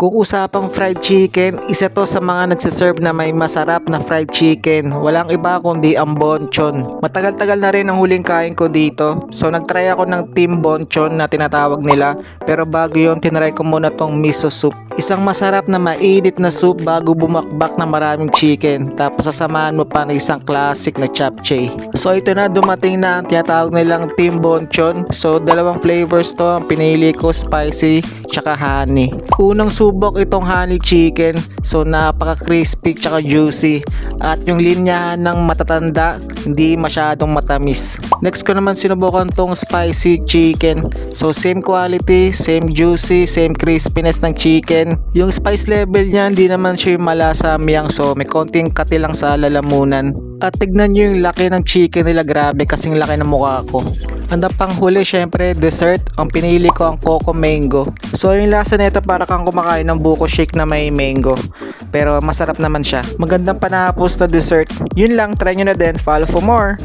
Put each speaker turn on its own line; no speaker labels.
Kung usapang fried chicken, isa to sa mga nagsiserve na may masarap na fried chicken. Walang iba kundi ang Bonchon. Matagal-tagal na rin ang huling kain ko dito. So nagtry ako ng Team Bonchon na tinatawag nila. Pero bago yun, tinry ko muna tong miso soup. Isang masarap na mainit na soup bago bumakbak na maraming chicken. Tapos sasamahan mo pa ng isang classic na japchae. So ito na, dumating na ang tinatawag nilang Team Bonchon. So dalawang flavors to ang pinili ko, spicy tsaka honey. Unang subok itong honey chicken. So napaka-crispy tsaka juicy. At yung linya ng matatanda, hindi masyadong matamis. Next ko naman sinubukan tong spicy chicken. So same quality, same juicy, same crispiness ng chicken. Yung spice level niya, hindi naman siya yung malasa miyang. So may konting kati lang sa lalamunan. At tignan nyo yung laki ng chicken nila, grabe kasing laki ng mukha ko. Ang pang huli, syempre dessert. Ang pinili ko ang Coco Mango. So yung lasa nito para kang kumakain ng buko shake na may mango. Pero masarap naman siya. Magandang panapos na dessert. Yun lang, try nyo na din. Follow for more.